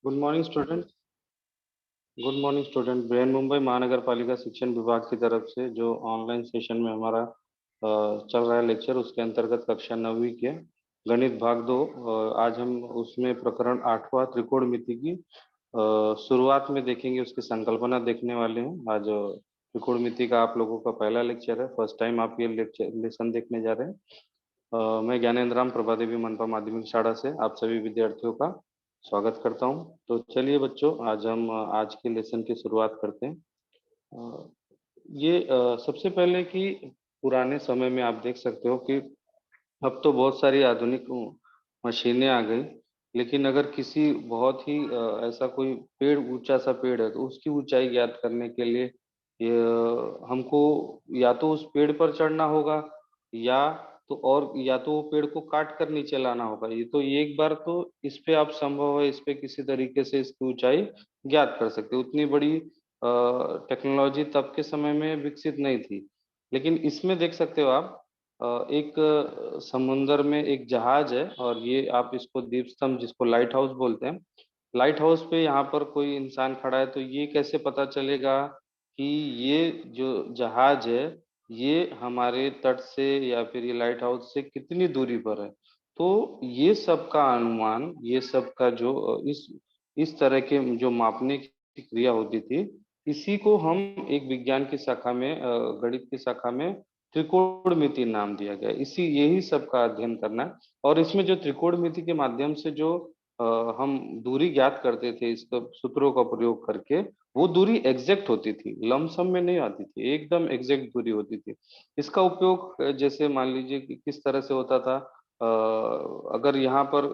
Good morning student. Good morning student. Brihan Mumbai महानगर पालिका शिक्षण विभाग की तरफ से जो ऑनलाइन सेशन में हमारा चल रहा है लेक्चर, उसके अंतर्गत कक्षा 9वीं के गणित भाग 2। आज हम उसमें प्रकरण 8वां त्रिकोणमिति की शुरुआत में देखेंगे, उसकी संकल्पना देखने वाले हैं। आज त्रिकोणमिति का आप लोगों का पहला लेक्चर है, फर्स्ट टाइम आप ये लेसन देखने जा रहे हैं। मैं ज्ञानेंद्र राम, प्रभा देवी मनपा माध्यमिक शाला से आप सभी विद्यार्थियों का स्वागत करता हूं। तो चलिए बच्चों, आज हम आज के लेसन की शुरुआत करते हैं। अ, सबसे पहले कि पुराने समय में आप देख सकते हो कि अब तो बहुत सारी आधुनिक मशीनें आ गई, लेकिन अगर किसी बहुत ही ऐसा कोई पेड़, ऊंचा सा पेड़ है, तो उसकी ऊंचाई ज्ञात करने के लिए हमको या तो उस पेड़ पर चढ़ना होगा, या तो वो पेड़ को काट कर नीचे लाना होगा। ये एक बार तो इस पे आप संभव है, इस पे किसी तरीके से इसकी ऊंचाई ज्ञात कर सकते हो। उतनी बड़ी टेक्नोलॉजी तब के समय में विकसित नहीं थी। लेकिन इसमें देख सकते हो आप, एक समुंदर में एक जहाज है, और ये आप इसको दीप स्तंभ, जिसको लाइट हाउस बोलते हैं, लाइट हाउस पे यहाँ पर कोई इंसान खड़ा है, तो ये कैसे पता चलेगा कि ये जो जहाज है ये हमारे तट से या फिर ये लाइट हाउस से कितनी दूरी पर है। तो ये सब का अनुमान, ये सब का जो इस तरह के जो मापने की क्रिया होती थी, इसी को हम एक विज्ञान की शाखा में, गणित की शाखा में त्रिकोणमिति नाम दिया गया। इसी यही सब का अध्ययन करना है। और इसमें जो त्रिकोणमिति के माध्यम से जो हम दूरी ज्ञात करते थे, इस सूत्रों का प्रयोग करके, वो दूरी एग्जैक्ट होती थी, लमसम में नहीं आती थी, एकदम एग्जैक्ट दूरी होती थी। इसका उपयोग जैसे मान लीजिए कि किस तरह से होता था। अगर यहाँ पर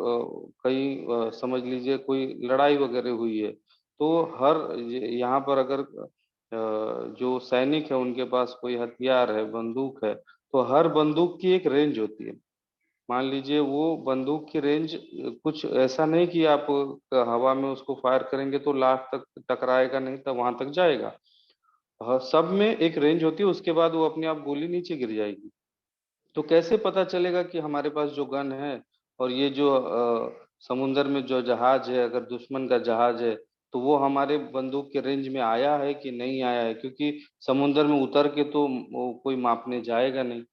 कहीं समझ लीजिए कोई लड़ाई वगैरह हुई है, तो यहाँ पर अगर जो सैनिक है उनके पास कोई हथियार है, बंदूक है, तो हर बंदूक की एक रेंज होती है। मान लीजिए वो बंदूक की रेंज कुछ ऐसा नहीं कि आप हवा में उसको फायर करेंगे तो लास्ट तक टकराएगा नहीं, तब वहां तक जाएगा। सब में एक रेंज होती है, उसके बाद वो अपने आप गोली नीचे गिर जाएगी। तो कैसे पता चलेगा कि हमारे पास जो गन है, और ये जो समुंदर में जो जहाज है, अगर दुश्मन का जहाज है, तो वो हमारे बंदूक के रेंज में आया है कि नहीं आया है, क्योंकि समुंदर में उतर के तो वो कोई मापने जाएगा नहीं।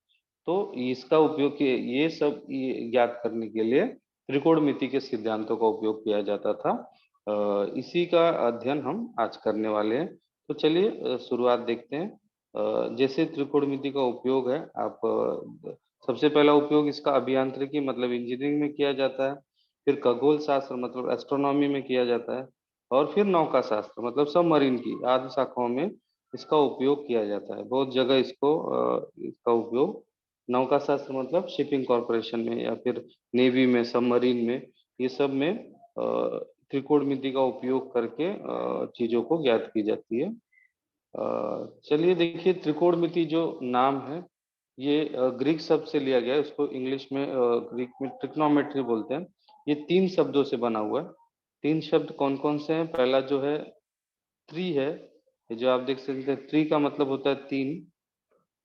तो इसका उपयोग ये सब ज्ञात करने के लिए त्रिकोणमिति के सिद्धांतों का उपयोग किया जाता था। इसी का अध्ययन हम आज करने वाले हैं। तो चलिए शुरुआत देखते हैं। जैसे त्रिकोणमिति का उपयोग है, आप सबसे पहला उपयोग इसका अभियांत्रिकी मतलब इंजीनियरिंग में किया जाता है, फिर खगोल शास्त्र मतलब एस्ट्रोनॉमी में किया जाता है, और फिर नौका शास्त्र मतलब सबमरीन की आदि शाखाओं में इसका उपयोग किया जाता है। बहुत जगह इसका उपयोग नौका शास्त्र मतलब शिपिंग कॉरपोरेशन में, या फिर नेवी में, सबमरीन में, ये सब में त्रिकोणमिति का उपयोग करके चीजों को ज्ञात की जाती है। चलिए देखिए, त्रिकोणमिति जो नाम है ये ग्रीक शब्द से लिया गया है। उसको इंग्लिश में, ग्रीक में ट्रिग्नोमेट्री बोलते हैं। ये 3 शब्दों से बना हुआ है। 3 शब्द कौन कौन से हैं? पहला जो है त्रि है, ये जो आप देख सकते हैं, त्रि का मतलब होता है 3।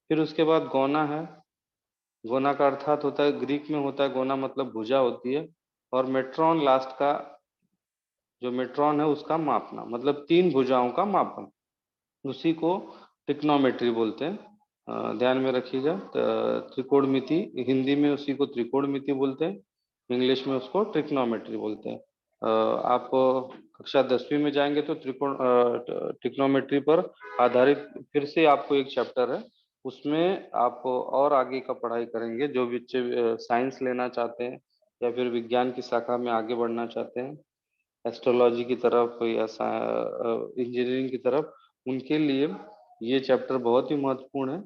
फिर उसके बाद गौना है। गोना का अर्थात होता है, ग्रीक में होता है गोना मतलब भुजा होती है। और मेट्रॉन, लास्ट का जो मेट्रॉन है उसका मापना, मतलब 3 भुजाओं का मापन, उसी को ट्रिग्नोमेट्री बोलते हैं। ध्यान में रखिएगा। त्रिकोणमिति हिंदी में उसी को त्रिकोणमिति बोलते हैं, इंग्लिश में उसको ट्रिग्नोमेट्री बोलते हैं। आप कक्षा 10वीं में जाएंगे तो ट्रिग्नोमेट्री पर आधारित फिर से आपको एक चैप्टर है, उसमें आप और आगे का पढ़ाई करेंगे। जो बच्चे साइंस लेना चाहते हैं या फिर विज्ञान की शाखा में आगे बढ़ना चाहते हैं, एस्ट्रोलॉजी की तरफ या इंजीनियरिंग की तरफ, उनके लिए ये चैप्टर बहुत ही महत्वपूर्ण है।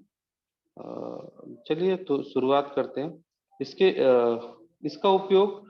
चलिए तो शुरुआत करते हैं। इसका उपयोग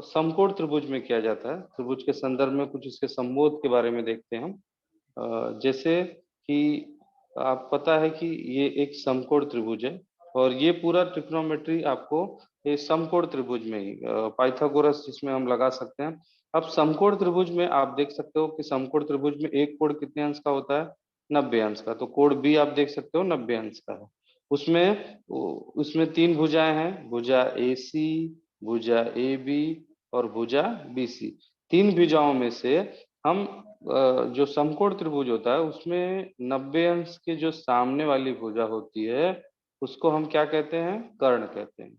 समकोण त्रिभुज में किया जाता है। त्रिभुज के संदर्भ में कुछ इसके संबोध के बारे में देखते हैं हम। जैसे कि आप पता है कि ये एक समकोण त्रिभुज है, और ये पूरा ट्रिग्नोमेट्री आपको ये समकोण त्रिभुज में ही, पाइथागोरस जिसमें हम लगा सकते हैं। अब समकोण त्रिभुज में आप देख सकते हो कि समकोण त्रिभुज में एक कोण कितने अंश का होता है? 90 अंश का। तो कोण बी आप देख सकते हो 90 अंश का है। उसमें उसमें 3 भुजाएं हैं, भुजा ए सी, भुजा ए बी और भुजा बी सी। तीन भुजाओं में से हम जो समकोण त्रिभुज होता है उसमें 90 अंश के जो सामने वाली भुजा होती है उसको हम क्या कहते हैं, कर्ण कहते हैं।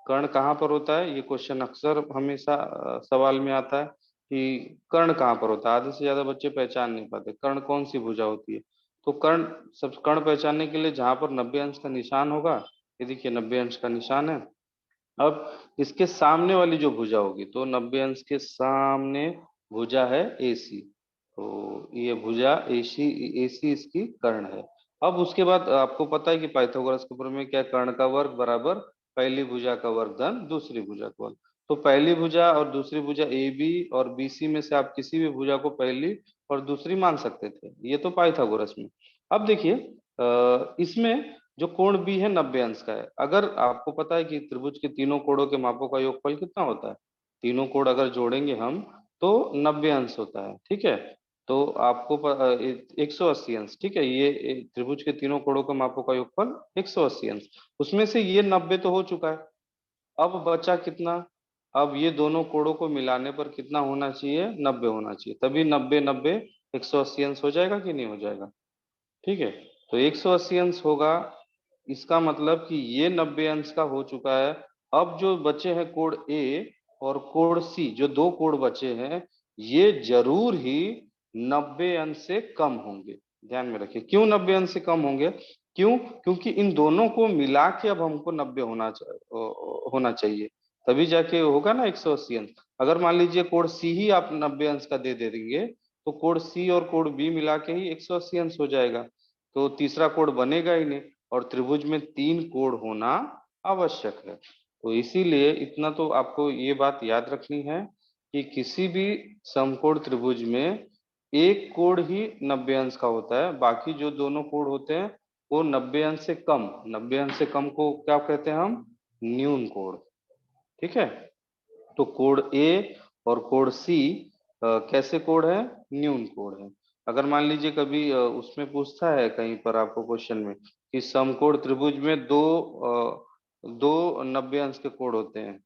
कर्ण कहाँ पर होता है, ये क्वेश्चन अक्सर हमेशा सवाल में आता है कि कर्ण कहाँ पर होता है। आधे से ज्यादा बच्चे पहचान नहीं पाते कर्ण कौन सी भुजा होती है। तो कर्ण, सब कर्ण पहचानने के लिए जहां पर 90 अंश का निशान होगा, ये देखिए 90 अंश का निशान है। अब इसके सामने वाली जो भुजा होगी, तो 90 अंश के सामने भुजा है AC। तो ये भुजा AC, AC इसकी कर्ण है। अब उसके बाद आपको पता है कि पाइथागोरस के प्रमेय क्या है, कर्ण का वर्ग बराबर पहली भुजा का वर्ग धन दूसरी भुजा का वर्ग। तो पहली भुजा और दूसरी भुजा AB और BC में से आप किसी भी भुजा को पहली और दूसरी मान सकते थे, ये तो पाइथागोरस में। अब देखिए इसमें जो कोण बी है 90 अंश का है। अगर आपको पता है कि त्रिभुज के तीनों कोणों के मापों का योगफल कितना होता है, तीनों कोण अगर जोड़ेंगे हम तो 90 अंश होता है, ठीक है। तो आपको 180 अंश, ठीक है, ये त्रिभुज के तीनों कोणों के मापों का योगफल 180 अंश। उसमें से ये 90 तो हो चुका है, अब बचा कितना। अब ये दोनों कोणों को मिलाने पर कितना होना चाहिए, 90 होना चाहिए, तभी 90 90 180 अंश हो जाएगा कि नहीं हो जाएगा। ठीक है, तो 180 अंश होगा, इसका मतलब कि ये 90 अंश का हो चुका है। अब जो बचे हैं कोण ए और कोण सी, जो दो कोण बचे हैं, ये जरूर ही 90 अंश से कम होंगे। ध्यान में रखिए, क्यों 90 अंश से कम होंगे, क्यों, क्योंकि इन दोनों को मिला के अब हमको 90 होना चाहिए, तभी जाके होगा ना 180 अंश। अगर मान लीजिए कोण सी ही आप 90 अंश का दे दे देंगे, तो कोण सी और कोण बी मिला के ही 180 अंश हो जाएगा, तो तीसरा कोण बनेगा ही नहीं। और त्रिभुज में तीन कोण होना आवश्यक है। तो इसीलिए इतना तो आपको ये बात याद रखनी है कि किसी भी समकोण त्रिभुज में एक कोण ही 90 अंश का होता है, बाकी जो दोनों कोण होते हैं वो 90 अंश से कम, 90 अंश से कम को क्या कहते हैं हम, न्यून कोण। ठीक है, तो कोण ए और कोण सी कैसे कोण है, न्यून कोण है। अगर मान लीजिए कभी उसमें पूछता है कहीं पर आपको क्वेश्चन में कि समकोण त्रिभुज में दो 90 अंश के कोण होते हैं,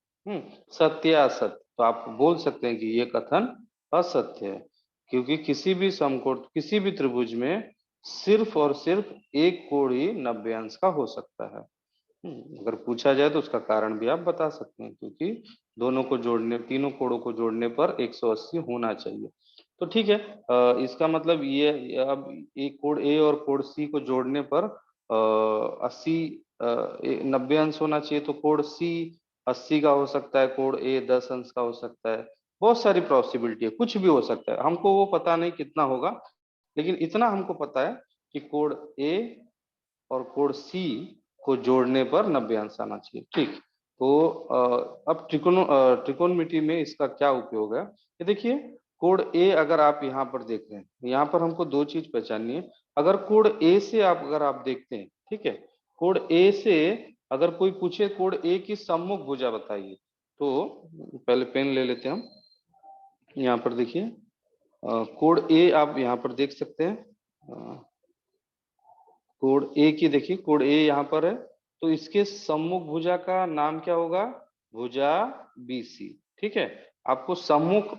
सत्य या असत्य, तो आप बोल सकते हैं कि ये कथन असत्य है, क्योंकि किसी भी समकोण, किसी भी त्रिभुज में सिर्फ और सिर्फ एक कोण ही 90 अंश का हो सकता है। अगर पूछा जाए तो उसका कारण भी आप बता सकते हैं, क्योंकि दोनों को जोड़ने, तीनों कोणों को जोड़ने पर 180 होना चाहिए। तो ठीक है, इसका मतलब ये अब एक कोण ए और कोण सी को जोड़ने पर 80 90 अंश होना चाहिए, तो कोण सी 80 का हो सकता है, कोण ए 10 अंश का हो सकता है। बहुत सारी पॉसिबिलिटी है, कुछ भी हो सकता है, हमको वो पता नहीं कितना होगा, लेकिन इतना हमको पता है कि कोण ए और कोण सी को जोड़ने पर 90 अंश आना चाहिए। ठीक, तो अब त्रिकोणमिति में इसका क्या उपयोग है, ये देखिए। कोण ए अगर आप यहाँ पर देख रहे हैं, यहाँ पर हमको दो चीज पहचाननी है। अगर कोण ए से आप, अगर आप देखते हैं, ठीक है, कोण ए से अगर कोई पूछे कोण ए की सम्मुख भुजा बताइए, तो पहले पेन ले लेते हैं हम। यहाँ पर देखिए कोण ए आप यहाँ पर देख सकते हैं, कोण ए की देखिए, कोण ए यहाँ पर है, तो इसके सम्मुख भुजा का नाम क्या होगा, भुजा BC। ठीक है, आपको सम्मुख,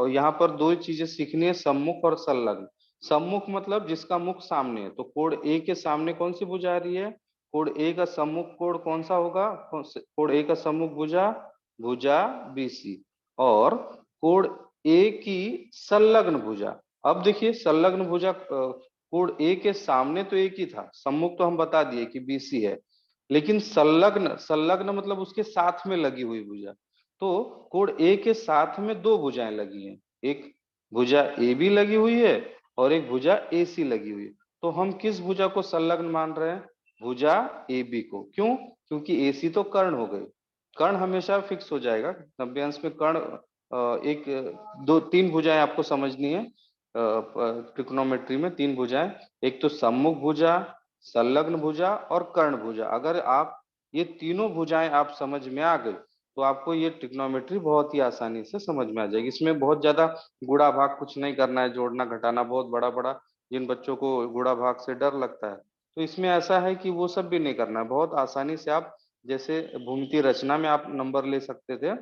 यहाँ पर दो चीजें सीखनी है, सम्मुख और संलग्न। सम्मुख मतलब जिसका मुख सामने है, तो कोण ए के सामने कौन सी भुजा आ रही है, कोण ए का सम्मुख कोण कौन सा होगा, कोण ए का सम्मुख भुजा, भुजा BC। और कोण ए की संलग्न भुजा, अब देखिए संलग्न भुजा, कोण ए के सामने तो एक ही था, सम्मुख तो हम बता दिए कि BC है, लेकिन संलग्न, संलग्न मतलब उसके साथ में लगी हुई भुजा। तो कोण ए के साथ में दो भुजाएं लगी हैं, एक भुजा AB लगी हुई है और एक भुजा AC लगी हुई है। तो हम किस भुजा को संलग्न मान रहे हैं, भुजा AB को। क्यों, क्योंकि AC तो कर्ण हो गई, कर्ण हमेशा फिक्स हो जाएगा 90 अंश में। कर्ण एक, दो, तीन भुजाएं आपको समझनी है ट्रिग्नोमेट्री में, तीन भुजाएं, एक तो सम्मुख भुजा, संलग्न भुजा और कर्ण भुजा। अगर आप ये तीनों भुजाएं आप समझ में आ गई, तो आपको ये ट्रिग्नोमेट्री बहुत ही आसानी से समझ में आ जाएगी। इसमें बहुत ज्यादा गुणा भाग कुछ नहीं करना है, जोड़ना घटाना बहुत बड़ा बड़ा, जिन बच्चों को गुणा भाग से डर लगता है, तो इसमें ऐसा है कि वो सब भी नहीं करना है, बहुत आसानी से आप, जैसे भूमिति रचना में आप नंबर ले सकते थे,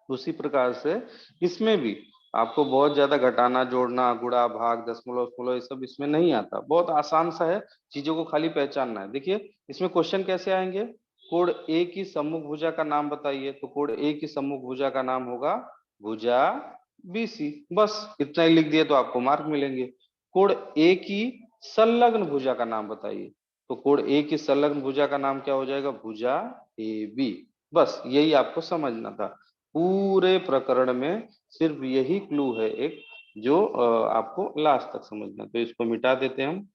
उसी प्रकार से इसमें भी आपको बहुत ज्यादा घटाना जोड़ना गुणा भाग दशमलव दशमलव ये सब इसमें नहीं आता, बहुत आसान सा है, चीजों को खाली पहचानना है। देखिए इसमें क्वेश्चन कैसे आएंगे, कोण ए की सम्मुख भुजा का नाम बताइए, तो कोण ए की सम्मुख भुजा का नाम होगा भुजा बीसी, बस इतना ही लिख दिए तो आपको मार्क मिलेंगे। कोण ए की संलग्न भुजा का नाम बताइए, तो कोण ए की संलग्न भुजा का नाम क्या हो जाएगा, भुजा ए बी। बस यही आपको समझना था, पूरे प्रकरण में सिर्फ यही क्लू है एक, जो आपको लास्ट तक समझना। तो इसको मिटा देते हैं हम।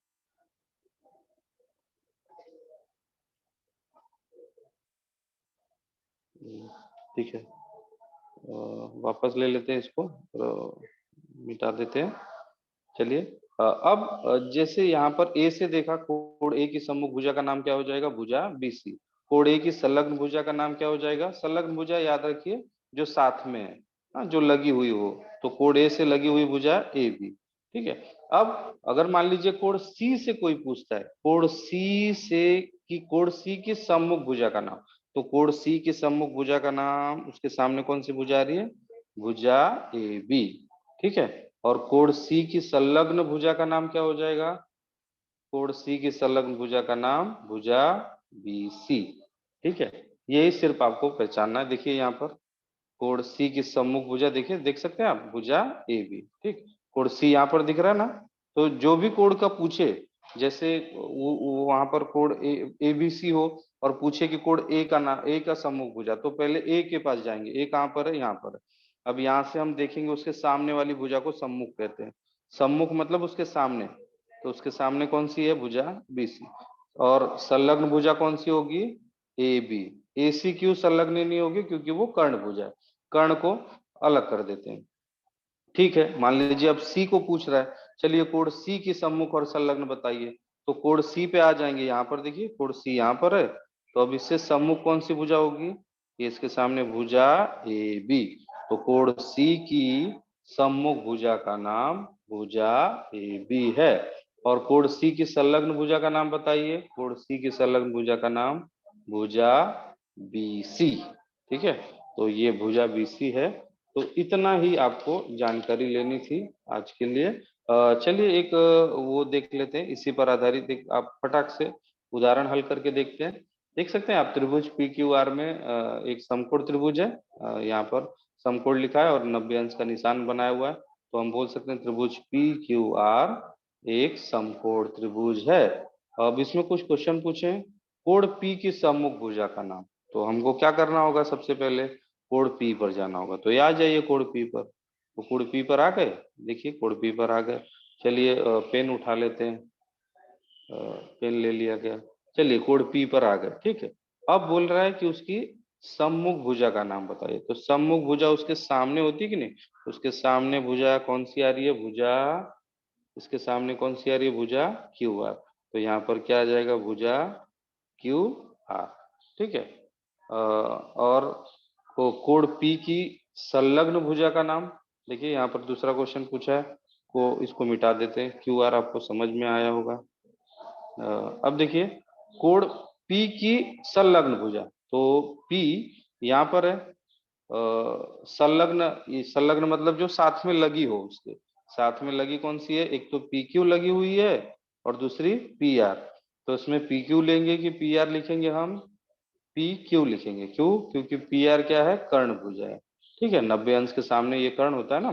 ठीक है, वापस ले लेते हैं इसको और मिटा देते हैं। चलिए अब जैसे यहाँ पर ए से देखा, कोण ए की सम्मुख भुजा का नाम क्या हो जाएगा, भुजा बीसी। कोण ए की संलग्न भुजा का नाम क्या हो जाएगा, संलग्न भुजा याद रखिए जो साथ में है, हाँ, जो लगी हुई हो, तो कोण ए से लगी हुई भुजा ए बी। ठीक है, अब अगर मान लीजिए कोण सी से कोई पूछता है, कोण सी से कि कोण सी की सम्मुख भुजा का नाम, तो कोण सी की सम्मुख भुजा का नाम, उसके सामने कौन सी भुजा आ रही है, भुजा ए बी। ठीक है, और कोण सी की संलग्न भुजा का नाम क्या हो जाएगा, कोण सी की संलग्न भुजा का नाम भुजा बी सी। ठीक है, यही सिर्फ आपको पहचानना है। देखिए यहाँ पर कोण सी की सम्मुख भुजा, देखिए देख सकते हैं आप, भुजा ए बी। ठीक, कोण सी यहाँ पर दिख रहा है ना, तो जो भी कोण का पूछे, जैसे वो वहां पर कोण ए बी सी हो और पूछे कि कोण ए का नाम, ए का सम्मुख भुजा, तो पहले ए के पास जाएंगे, ए कहाँ पर है, यहाँ पर है। अब यहाँ से हम देखेंगे उसके सामने वाली भुजा को सम्मुख कहते हैं, सम्मुख मतलब उसके सामने, तो उसके सामने कौन सी है, भुजा बी सी। और संलग्न भुजा कौन सी होगी, ए बी। ए सी क्यों संलग्न नहीं होगी, क्योंकि वो कर्ण भुजा है, कर्ण को अलग कर देते हैं। ठीक है, मान लीजिए अब सी को पूछ रहा है, चलिए कोण सी की सम्मुख और संलग्न बताइए, तो कोण सी पे आ जाएंगे, यहाँ पर देखिए कोण सी यहाँ पर है, तो अब इससे सम्मुख कौन सी भुजा होगी, ये इसके सामने भुजा ए बी। तो कोण सी की सम्मुख भुजा का नाम भुजा ए बी है। और कोण सी की संलग्न भुजा का नाम बताइए, कोण सी की संलग्न भुजा का नाम भुजा बी सी। ठीक है, तो ये भुजा बी सी है। तो इतना ही आपको जानकारी लेनी थी आज के लिए। चलिए एक वो देख लेते हैं, इसी पर आधारित एक आप फटाक से उदाहरण हल करके देखते हैं। देख सकते हैं आप त्रिभुज पी क्यू आर में एक समकोण त्रिभुज है, यहाँ पर समकोण लिखा है और 90 अंश का निशान बनाया हुआ है, तो हम बोल सकते हैं त्रिभुज पी क्यू आर एक समकोण त्रिभुज है। अब इसमें कुछ क्वेश्चन पूछे हैं, कोण पी की सम्मुख भुजा का नाम, तो हमको क्या करना होगा, सबसे पहले कोण पी पर जाना होगा, तो ये आ जाइए कोण पी पर। तो कोण पी पर आ गए, देखिए कोण पी पर आ गए। चलिए पेन उठा लेते हैं, पेन ले लिया गया। चलिए कोण पी पर आ गए। ठीक है, अब बोल रहा है कि उसकी सम्मुख भुजा का नाम बताइए, तो सम्मुख भुजा उसके सामने होती कि नहीं, उसके सामने भुजा कौन सी आ रही है, भुजा, इसके सामने कौन सी आ रही है, भुजा क्यू आर। तो यहाँ पर क्या आ जाएगा, भुजा क्यू आर। ठीक है, और कोण पी की संलग्न भुजा का नाम, देखिए यहाँ पर दूसरा क्वेश्चन पूछा है, को इसको मिटा देते हैं, क्यू आर आपको समझ में आया होगा। अब देखिए कोण पी की संलग्न भुजा, तो पी यहाँ पर है, संलग्न, ये संलग्न मतलब जो साथ में लगी हो, उसके साथ में लगी कौन सी है, एक तो पी क्यू लगी हुई है और दूसरी पी आर। तो इसमें पी क्यू लेंगे कि पी आर लिखेंगे, हम पी क्यू लिखेंगे, क्यों, क्योंकि पी आर क्या है, कर्ण भुजा है। ठीक है, 90 अंश के सामने ये कर्ण होता है ना,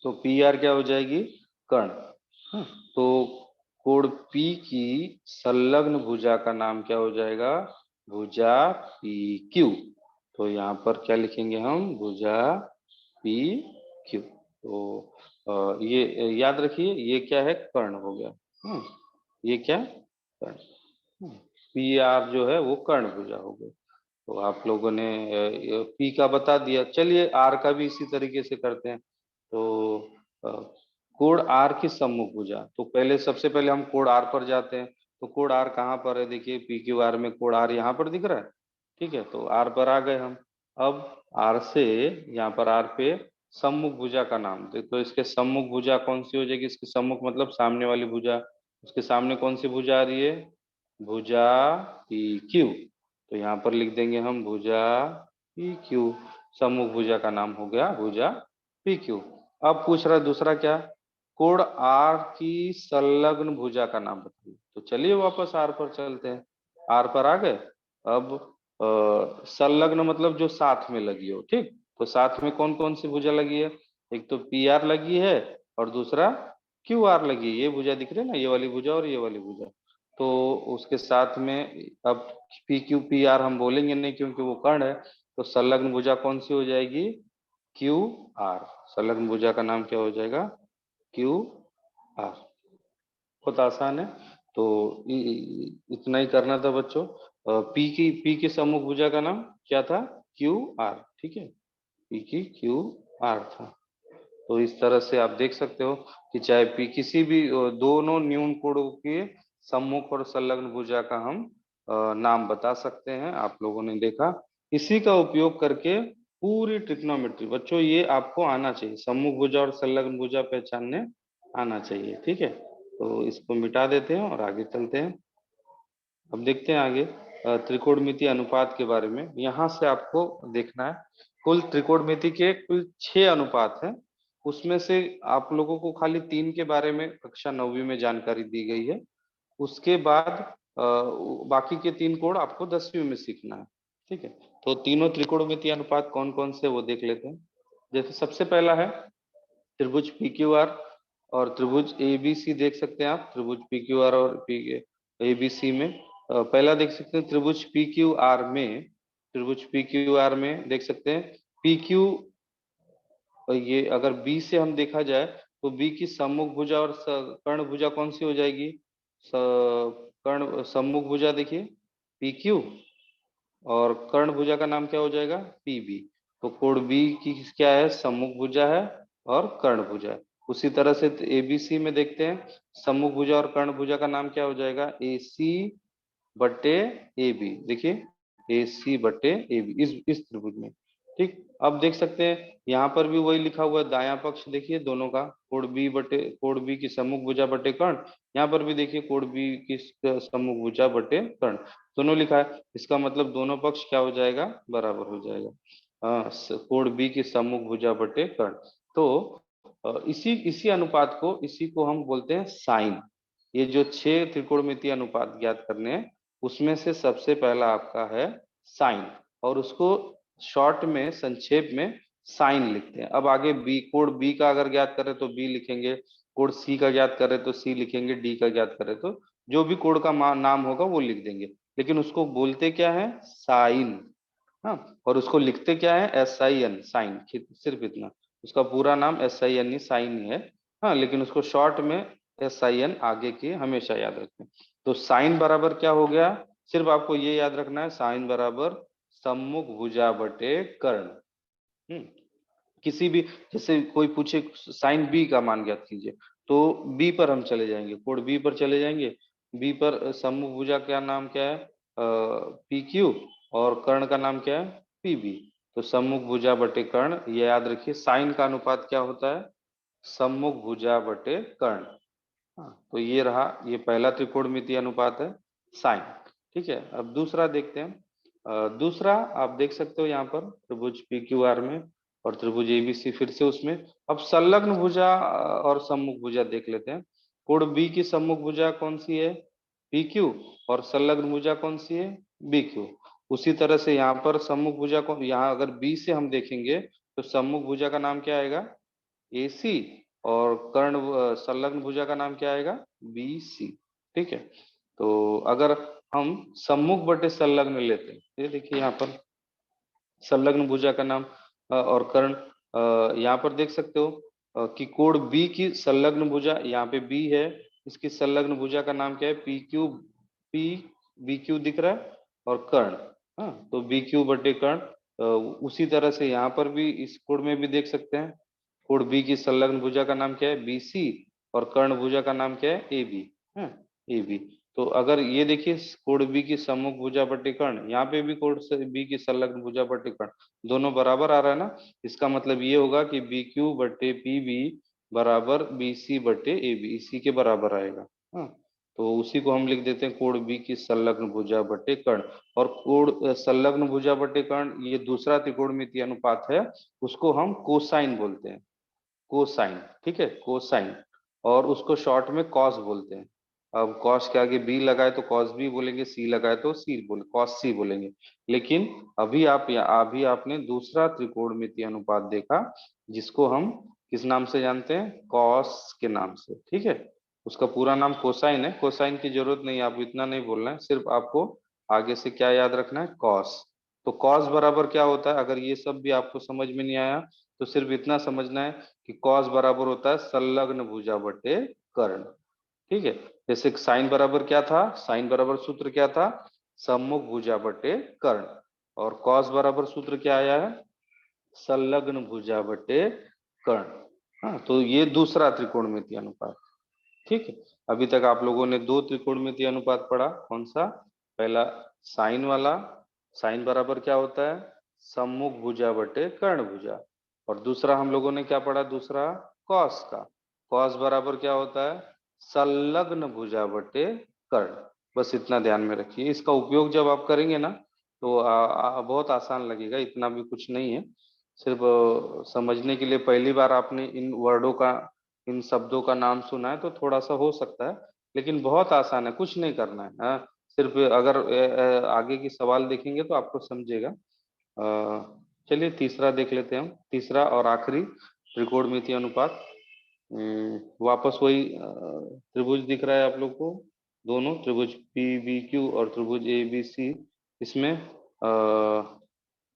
तो पी आर क्या हो जाएगी, कर्ण। हाँ, तो कोण पी की संलग्न भुजा का नाम क्या हो जाएगा, भुजा पी क्यू। तो यहाँ पर क्या लिखेंगे हम, भुजा पी क्यू। तो ये याद रखिए, ये क्या है, कर्ण हो गया। ये क्या, कर्ण। पी आर जो है वो कर्ण भुजा हो गई। तो आप लोगों ने पी का बता दिया, चलिए आर का भी इसी तरीके से करते हैं। तो अ, कोण आर की सम्मुख भुजा, तो पहले सबसे पहले हम कोण आर पर जाते हैं। तो कोण आर कहाँ पर है, देखिए पी क्यू आर में कोण आर यहाँ पर दिख रहा है। ठीक है, तो आर पर आ गए हम। अब आर से यहाँ पर आर पे सम्मुख भुजा का नाम, तो इसके सम्मुख भुजा कौन सी हो जाएगी, इसके सम्मुख मतलब सामने वाली भुजा, उसके सामने कौन सी भुजा आ रही है, भुजा पी क्यू। तो यहाँ पर लिख देंगे हम भुजा पी क्यू, सम्मुख भुजा का नाम हो गया भुजा पी क्यू। अब पूछ रहा है दूसरा क्या, कोण आर की संलग्न भुजा का नाम बताइए। तो चलिए वापस आर पर चलते हैं, आर पर आ गए। अब संलग्न मतलब जो साथ में लगी हो, ठीक। तो साथ में कौन कौन सी भुजा लगी है, एक तो पी आर लगी है और दूसरा क्यू आर लगी है। ये भुजा दिख रही है ना, ये वाली भुजा और ये वाली भुजा। तो उसके साथ में अब पी क्यू पी आर हम बोलेंगे नहीं क्योंकि वो कर्ण है। तो संलग्न भुजा कौन सी हो जाएगी, क्यू आर। संलग्न भुजा का नाम क्या हो जाएगा, क्यू आर। बहुत आसान है। तो इतना ही करना था बच्चों। पी की सम्मुख भुजा का नाम क्या था, क्यू आर, ठीक है। पी की क्यू आर था। तो इस तरह से आप देख सकते हो कि चाहे पी किसी भी दोनों न्यून कोणों के सम्मुख और संलग्न भुजा का हम नाम बता सकते हैं। आप लोगों ने देखा, इसी का उपयोग करके पूरी ट्रिग्नोमेट्री बच्चों ये आपको आना चाहिए, सम्मुख भुजा और संलग्न भुजा पहचानने आना चाहिए, ठीक है। तो इसको मिटा देते हैं और आगे चलते हैं। अब देखते हैं आगे त्रिकोणमिति अनुपात के बारे में। यहाँ से आपको देखना है कुल त्रिकोणमिति के कुल 6 अनुपात हैं। उसमें से आप लोगों को खाली 3 के बारे में कक्षा 9वीं में जानकारी दी गई है। उसके बाद बाकी के 3 कोण आपको 10वीं में सीखना है, ठीक है। तो तीनों त्रिकोणमिति अनुपात कौन कौन से वो देख लेते हैं। जैसे सबसे पहला है त्रिभुज पी क्यू आर और त्रिभुज ए बी सी। देख सकते हैं आप त्रिभुज पी क्यू आर और पी ए बी सी में पहला देख सकते हैं त्रिभुज पी क्यू आर में। त्रिभुज पी क्यू आर में देख सकते हैं पी क्यू, ये अगर बी से हम देखा जाए तो बी की सम्मुख भुजा और कर्ण भुजा कौन सी हो जाएगी, कर्ण सम्मुख भुजा देखिए पी क्यू, और कर्ण भुजा का नाम क्या हो जाएगा, पी बी। तो कोण बी की क्या है, सम्मुख भुजा है और कर्ण भुजा है। उसी तरह से एबीसी में देखते हैं सम्मुख भुजा और कर्ण भुजा का नाम क्या हो जाएगा, ए सी बटे ए बी। देखिए ए सी बटे ए बी इस त्रिभुज में, ठीक। अब देख सकते हैं यहाँ पर भी वही लिखा हुआ है, दायां पक्ष देखिए दोनों का, कोण बी की सम्मुख भुजा बटे कर्ण। यहाँ पर भी देखिए कोण बी की सम्मुख भुजा बटे कर्ण, दोनों लिखा है। इसका मतलब दोनों पक्ष क्या हो जाएगा, बराबर हो जाएगा। कोण बी की सम्मुख भुजा बटे कर्ण। तो इसी इसी अनुपात को, इसी को हम बोलते हैं साइन। ये जो 6 त्रिकोणमितीय अनुपात ज्ञात करने हैं उसमें से सबसे पहला आपका है साइन, और उसको शॉर्ट में संक्षेप में साइन लिखते हैं। अब आगे बी, कोड बी का अगर ज्ञात करें तो बी लिखेंगे, कोड सी का ज्ञात करें तो सी लिखेंगे, डी का ज्ञात करें तो जो भी कोड का नाम होगा वो लिख देंगे। लेकिन उसको बोलते क्या है, साइन। हाँ, और उसको लिखते क्या है, एस आई एन, साइन, सिर्फ इतना। उसका पूरा नाम एस आई एन ही, साइन ही है। हाँ, लेकिन उसको शॉर्ट में एस आई एन आगे के हमेशा याद रखें। तो साइन बराबर क्या हो गया, सिर्फ आपको ये याद रखना है, साइन बराबर सम्मुख भुजा बटे कर्ण। हम्म, किसी भी, जैसे कोई पूछे साइन बी का मान ज्ञात कीजिए, तो बी पर हम चले जाएंगे, कोड बी पर चले जाएंगे। बी पर सम्मुख भुजा का नाम क्या है, पी क्यू, और कर्ण का नाम क्या है, पी बी। तो सम्मुख भुजा बटे कर्ण, ये याद रखिए। साइन का अनुपात क्या होता है, सम्मुख भुजा बटे कर्ण। हाँ, तो ये रहा, ये पहला त्रिकोणमितीय अनुपात है, साइन। ठीक है, अब दूसरा देखते हैं। दूसरा आप देख सकते हो यहाँ पर त्रिभुज पी क्यू आर में और त्रिभुज एबीसी, फिर से उसमें अब संलग्न भुजा और सम्मुख भुजा देख लेते हैं। कोण बी की सम्मुख भुजा कौन सी है, पी क्यू, और संलग्न भुजा कौन सी है, बी क्यू। उसी तरह से यहाँ पर सम्मुख भुजा को, यहाँ अगर बी से हम देखेंगे तो सम्मुख भुजा का नाम क्या आएगा, ए सी, और कर्ण संलग्न भुजा का नाम क्या आएगा, बी सी। ठीक है, तो अगर हम सम्मुख बटे संलग्न लेते हैं, ये देखिए यहाँ पर संलग्न भुजा का नाम और कर्ण, यहाँ पर देख सकते हो कि कोण बी की संलग्न भुजा, यहाँ पे बी है, इसकी संलग्न भुजा का नाम क्या है, P Q, P B Q दिख रहा है, और कर्ण। हाँ, तो बी क्यू बटे कर्ण। उसी तरह से यहाँ पर भी इस कोण में भी देख सकते हैं, कोण बी की संलग्न भुजा का नाम क्या है, बी सी, और कर्ण भुजा का नाम क्या है, ए बी। है, ए बी। तो अगर ये देखिए कोण बी की सम्मुख भुजा बटे कर्ण, यहाँ पे भी कोण बी की संलग्न भुजा बटे कर्ण, दोनों बराबर आ रहा है ना। इसका मतलब ये होगा कि बी क्यू बटे पी बी बराबर बी सी बटे ए बी, इसी के बराबर आएगा। हाँ, तो उसी को हम लिख देते हैं कोण बी की संलग्न भुजा बटे कर्ण। और कोण संलग्न भुजा बटे कर्ण, ये दूसरा त्रिकोणमितीय अनुपात है, उसको हम कोसाइन बोलते हैं। कोसाइन, ठीक है, कोसाइन। और उसको शॉर्ट में कॉस बोलते हैं। अब कॉस के आगे बी लगाए तो कॉस बी बोलेंगे, सी लगाए तो सी बोले, कॉस सी बोलेंगे। लेकिन अभी आपने दूसरा त्रिकोणमितीय अनुपात देखा, जिसको हम किस नाम से जानते हैं, कॉस के नाम से, ठीक है। उसका पूरा नाम कोसाइन है। कोसाइन की जरूरत नहीं है, आप इतना नहीं बोलना है, सिर्फ आपको आगे से क्या याद रखना है, कॉस। तो कॉस बराबर क्या होता है, अगर ये सब भी आपको समझ में नहीं आया तो सिर्फ इतना समझना है कि कॉस बराबर होता है संलग्न भुजा बटे कर्ण, ठीक है। जैसे साइन बराबर क्या था, साइन बराबर सूत्र क्या था, सम्मुख भुजा बटे कर्ण। और कॉस बराबर सूत्र क्या आया है, संलग्न भुजा बटे कर्ण। हाँ, तो ये दूसरा त्रिकोणमितीय अनुपात, ठीक है। अभी तक आप लोगों ने दो त्रिकोणमितीय अनुपात पढ़ा, कौन सा, पहला साइन वाला, साइन बराबर क्या होता है, सम्मुख भुजा बटे कर्ण भुजा। और दूसरा हम लोगों ने क्या पढ़ा, दूसरा कॉस का, कॉस बराबर क्या होता है, संलग्न भुजा बटे कर्ण। बस इतना ध्यान में रखिए, इसका उपयोग जब आप करेंगे ना तो बहुत आसान लगेगा, इतना भी कुछ नहीं है। सिर्फ समझने के लिए, पहली बार आपने इन वर्डों का, इन शब्दों का नाम सुना है तो थोड़ा सा हो सकता है, लेकिन बहुत आसान है, कुछ नहीं करना है। हाँ, सिर्फ अगर आगे की सवाल देखेंगे तो आपको समझेगा। चलिए तीसरा देख लेते हैं हम, तीसरा और आखिरी त्रिकोणमितीय अनुपात। वापस वही त्रिभुज दिख रहा है आप लोग को, दोनों त्रिभुज पी बी क्यू और त्रिभुज ए बी सी। इसमें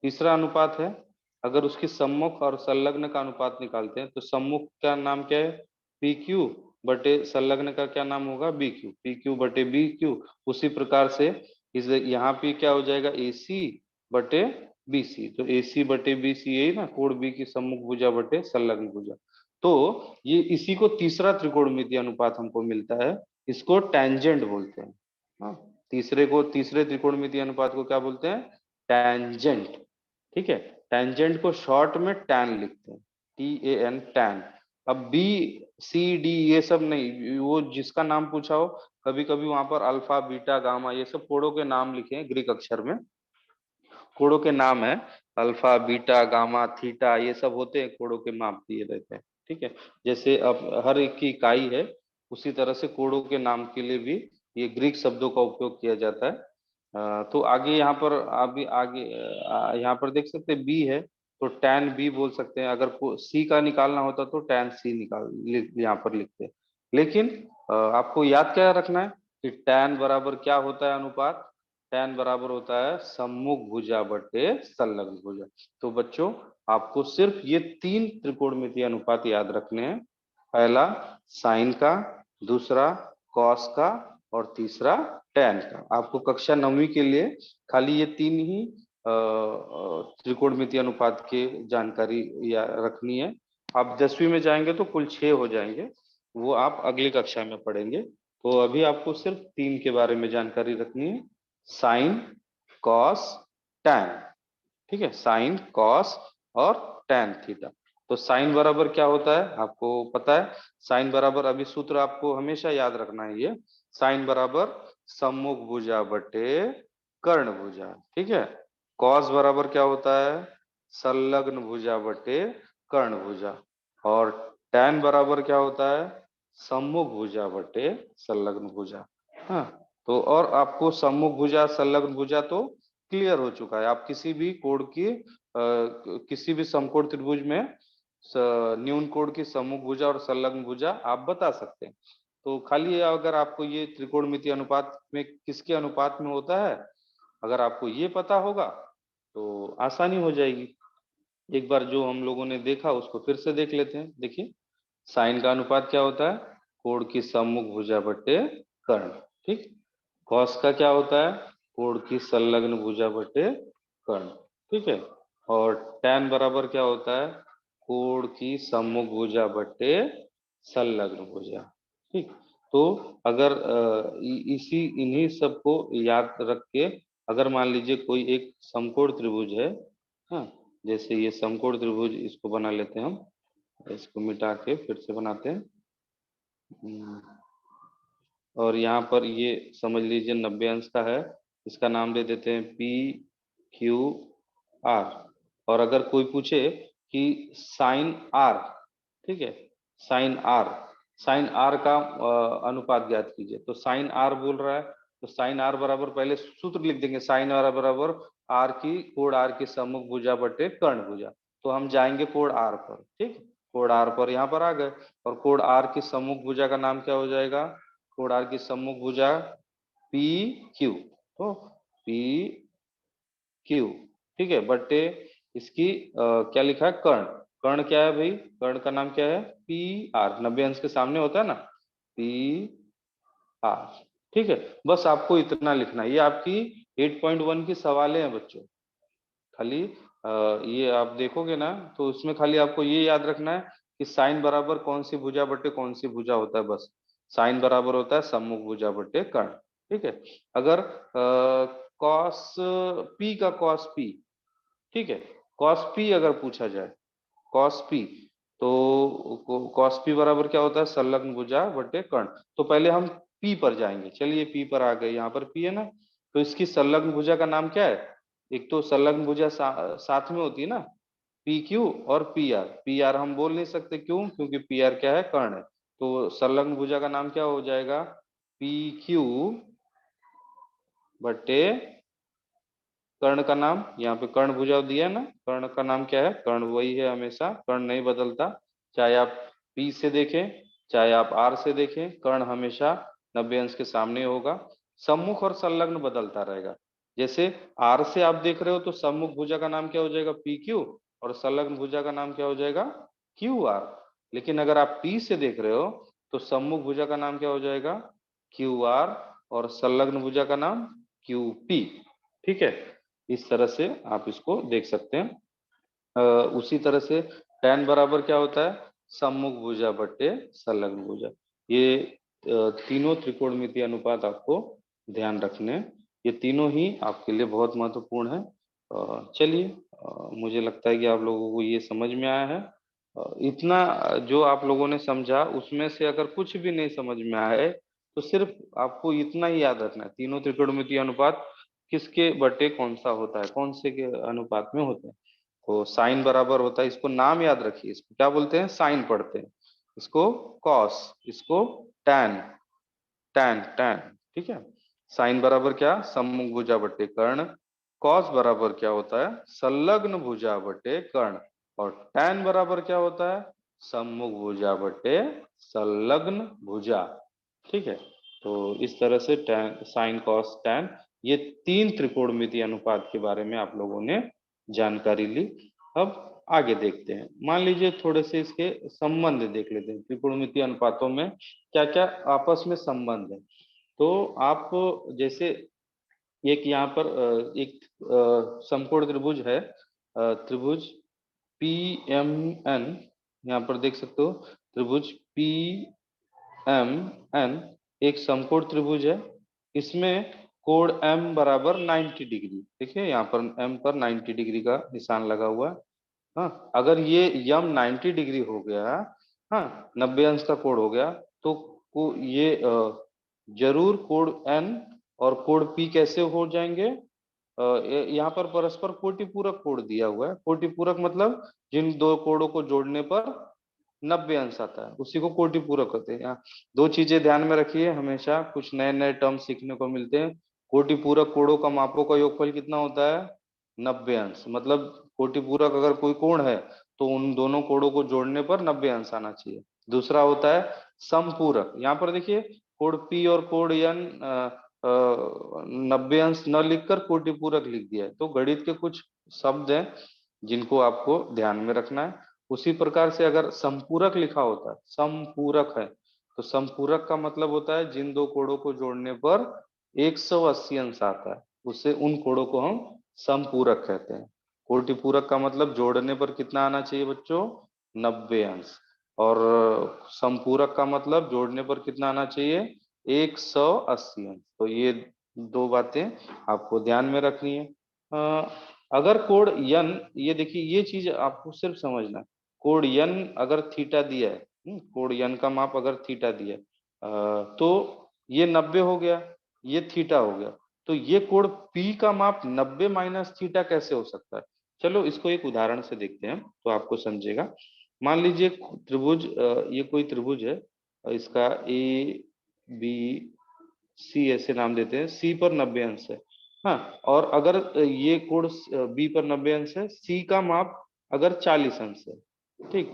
तीसरा अनुपात है, अगर उसकी सम्मुख और संलग्न का अनुपात निकालते हैं तो सम्मुख का नाम क्या है, पी क्यू, बटे संलग्न का क्या नाम होगा, बी क्यू, पी क्यू बटे बी क्यू। उसी प्रकार से इस यहाँ पे क्या हो जाएगा, ए सी बटे बी सी। तो ए सी बटे बी सी, यही ना, कोण बी की सम्मुख भुजा बटे संलग्न भुजा। तो ये इसी को तीसरा त्रिकोणमितीय अनुपात हमको मिलता है, इसको टैंजेंट बोलते हैं। हाँ, तीसरे त्रिकोणमितीय अनुपात को क्या बोलते हैं, टैंजेंट, ठीक है। टैंजेंट को शॉर्ट में टैन लिखते हैं, TAN, टैन। अब बी सी डी ये सब नहीं, वो जिसका नाम पूछा हो, कभी कभी वहां पर अल्फा बीटा गामा ये सब कोडों के नाम लिखे हैं ग्रीक अक्षर में, कोडों के नाम है, अल्फा बीटा गामा थीटा ये सब होते हैं, कोडों के नाम दिए रहते हैं, ठीक है। जैसे अब हर एक की इकाई है, उसी तरह से कोडों के नाम के लिए भी ये ग्रीक शब्दों का उपयोग किया जाता है। तो आगे यहाँ पर अभी आगे यहाँ पर देख सकते हैं बी है, तो टैन बी बोल सकते हैं। अगर सी का निकालना होता तो टैन सी यहाँ पर लिखते हैं। लेकिन आपको याद क्या रखना है कि टैन बराबर क्या होता है अनुपात, टैन बराबर होता है सम्मुख भुजा बटे संलग्न भुजा। तो बच्चों आपको सिर्फ ये तीन त्रिकोणमितीय अनुपात याद रखने हैं, पहला साइन का, दूसरा कॉस का, और तीसरा टैन का। आपको कक्षा 9वीं के लिए खाली ये तीन ही त्रिकोणमितीय अनुपात की जानकारी या रखनी है। आप 10वीं में जाएंगे तो कुल 6 हो जाएंगे, वो आप अगली कक्षा में पढ़ेंगे। तो अभी आपको सिर्फ तीन के बारे में जानकारी रखनी है, साइन, कॉस, टैन, ठीक है, साइन कॉस और टैन थीटा। तो साइन बराबर क्या होता है आपको पता है, साइन बराबर, अभी सूत्र आपको हमेशा याद रखना है ये, साइन बराबर सम्मुख भुजा बटे कर्ण भुजा, ठीक है। कॉस बराबर क्या होता है, संलग्न भुजा बटे कर्ण भुजा। और टैन बराबर क्या होता है, सम्मुख भुजा बटे संलग्न भुजा। हाँ, तो और आपको सम्मुख भुजा संलग्न भुजा तो क्लियर हो चुका है, आप किसी भी कोण की किसी भी समकोण त्रिभुज में न्यून कोण की सम्मुख भुजा और संलग्न भुजा आप बता सकते हैं। तो खाली अगर आपको ये त्रिकोणमितीय अनुपात में किसके अनुपात में होता है, अगर आपको ये पता होगा तो आसानी हो जाएगी। एक बार जो हम लोगों ने देखा उसको फिर से देख लेते हैं, देखिए साइन का अनुपात क्या होता है, कोण की सम्मुख भुजा बटे कर्ण, ठीक। कॉस का क्या होता है, कोण की संलग्न भुजा बटे कर्ण, ठीक है। और टैन बराबर क्या होता है, कोण की सम्मुख भुजा बटे संलग्न भुजा, ठीक। तो अगर इसी इन्हीं सबको याद रख के, अगर मान लीजिए कोई एक समकोण त्रिभुज है, हाँ, जैसे ये समकोण त्रिभुज, इसको बना लेते हैं हम, इसको मिटा के फिर से बनाते हैं। हम्म, और यहाँ पर ये समझ लीजिए 90 अंश का है, इसका नाम दे देते हैं PQR। और अगर कोई पूछे कि साइन आर, ठीक है। साइन आर, साइन आर का अनुपात ज्ञात कीजिए। तो साइन आर बोल रहा है, तो साइन आर बराबर पहले सूत्र लिख देंगे, साइन आर बराबर आर की कोण आर की सम्मुख भुजा बटे कर्ण भुजा। तो हम जाएंगे कोण आर पर, ठीक, कोण आर पर यहाँ पर आ गए। और कोण आर की सम्मुख भुजा का नाम क्या हो जाएगा, कोण आर की सम्मुख भुजा पी क्यू। तो पी क्यू, ठीक है, बटे इसकी क्या लिखा है, कर्ण। कर्ण क्या है भाई, कर्ण का नाम क्या है, पी आर, 90 अंश के सामने होता है ना, पी आर। ठीक है, बस आपको इतना लिखना है। ये आपकी 8.1 की सवालें हैं बच्चों। खाली ये आप देखोगे ना, तो उसमें खाली आपको ये याद रखना है कि साइन बराबर कौन सी भुजा बटे कौन सी भुजा होता है, बस। साइन बराबर होता है सम्मुख भुजा बटे कर्ण। ठीक है। अगर कॉस पी का कॉस पी, ठीक है, कॉस पी अगर पूछा जाए, कॉस पी, तो कॉस पी बराबर क्या होता है, संलग्न भुजा बटे कर्ण। तो पहले हम पी पर जाएंगे, चलिए पी पर आ गए, यहाँ पर पी है ना। तो इसकी संलग्न भुजा का नाम क्या है, एक तो संलग्न भुजा साथ में होती है ना, पी क्यू और पी आर। पी आर हम बोल नहीं सकते, क्यों, क्योंकि पी आर क्या है, कर्ण है। तो संलग्न भुजा का नाम क्या हो जाएगा, पी क्यू बटे कर्ण का नाम, यहाँ पे कर्ण भुजा दिया है ना, कर्ण का नाम क्या है, कर्ण वही है हमेशा, कर्ण नहीं बदलता। चाहे आप पी से देखें, चाहे आप आर से देखें, कर्ण हमेशा 90 अंश के सामने होगा। सम्मुख और संलग्न बदलता रहेगा। जैसे आर से आप देख रहे हो तो सम्मुख भुजा का नाम क्या हो जाएगा, पी क्यू, और संलग्न भुजा का नाम क्या हो जाएगा, क्यू आर। लेकिन अगर आप पी से देख रहे हो तो सम्मुख भुजा का नाम क्या हो जाएगा, क्यू आर, और संलग्न भुजा का नाम क्यू पी। ठीक है, इस तरह से आप इसको देख सकते हैं। उसी तरह से tan बराबर क्या होता है, सम्मुख भुजा बटे संलग्न भुजा। ये तीनों त्रिकोणमितीय अनुपात आपको ध्यान रखने हैं। ये तीनों ही आपके लिए बहुत महत्वपूर्ण है। चलिए, मुझे लगता है कि आप लोगों को ये समझ में आया है। इतना जो आप लोगों ने समझा, उसमें से अगर कुछ भी नहीं समझ में आया है, तो सिर्फ आपको इतना ही याद रखना है, तीनों त्रिकोणमितीय अनुपात किसके बटे कौन सा होता है, कौन से के अनुपात में होता है। तो साइन बराबर होता है, इसको नाम याद रखिए, इसको क्या बोलते हैं, साइन पढ़ते हैं, इसको कॉस, इसको टैन, टैन टैन। ठीक है, साइन बराबर क्या, सम्मुख भुजा बटे कर्ण। कॉस बराबर क्या होता है, संलग्न भुजा बटे कर्ण। और टैन बराबर क्या होता है, सम्मुख भुजा बटे संलग्न भुजा। ठीक है, तो इस तरह से टैन, साइन, कॉस, टैन, ये तीन त्रिकोणमितीय अनुपात के बारे में आप लोगों ने जानकारी ली। अब आगे देखते हैं, मान लीजिए थोड़े से इसके संबंध देख लेते हैं, त्रिकोणमितीय अनुपातों में क्या क्या आपस में संबंध है। तो आप जैसे एक यहाँ पर एक समकोण त्रिभुज है, त्रिभुज पी एम एन, यहाँ पर देख सकते हो, त्रिभुज पी एम एन एक समकोण त्रिभुज है। इसमें कोण एम बराबर 90 डिग्री, देखिए यहाँ पर एम पर 90 डिग्री का निशान लगा हुआ है। हाँ, अगर ये यम 90 डिग्री हो गया, हाँ, 90 अंश का कोण हो गया, तो ये जरूर कोण एन और कोण पी कैसे हो जाएंगे, यहाँ पर परस्पर कोटिपूरक कोण दिया हुआ है। कोटिपूरक मतलब जिन दो कोणों को जोड़ने पर 90 अंश आता है, उसी को कोटिपूरक कहते हैं। यहाँ दो चीजें ध्यान में रखिए, हमेशा कुछ नए नए टर्म सीखने को मिलते हैं। कोटिपूरक कोणों का मापों का योगफल कितना होता है, 90 अंश। मतलब कोटिपूरक अगर कोई कोण है तो उन दोनों कोणों को जोड़ने पर 90 अंश आना चाहिए। दूसरा होता है समपूरक, यहाँ पर देखिए कोण पी और कोण एन 90 अंश न लिखकर कोटिपूरक लिख दिया है। तो गणित के कुछ शब्द हैं जिनको आपको ध्यान में रखना है। उसी प्रकार से अगर संपूरक लिखा होता है, संपूरक है, तो संपूरक का मतलब होता है जिन दो कोणों को जोड़ने पर 180 अंश आता है, उससे उन कोणों को हम संपूरक कहते हैं। कोटिपूरक का मतलब जोड़ने पर कितना आना चाहिए बच्चों, 90 अंश। और संपूरक का मतलब जोड़ने पर कितना आना चाहिए, 180 अंश। तो ये दो बातें आपको ध्यान में रखनी है। अगर कोण यन, ये देखिए ये चीज आपको सिर्फ समझना है, कोण यन अगर थीटा दिया है, कोण यन का माप अगर थीटा दिया है, तो ये 90 हो गया, ये थीटा हो गया। तो ये कोण पी का माप 90 माइनस थीटा कैसे हो सकता है। चलो इसको एक उदाहरण से देखते हैं तो आपको समझेगा। मान लीजिए त्रिभुज, ये कोई त्रिभुज है, इसका ए बी सी ऐसे नाम देते हैं, सी पर 90 अंश है। हाँ, और अगर ये कोण बी पर 90 अंश है, सी का माप अगर 40 अंश है, ठीक,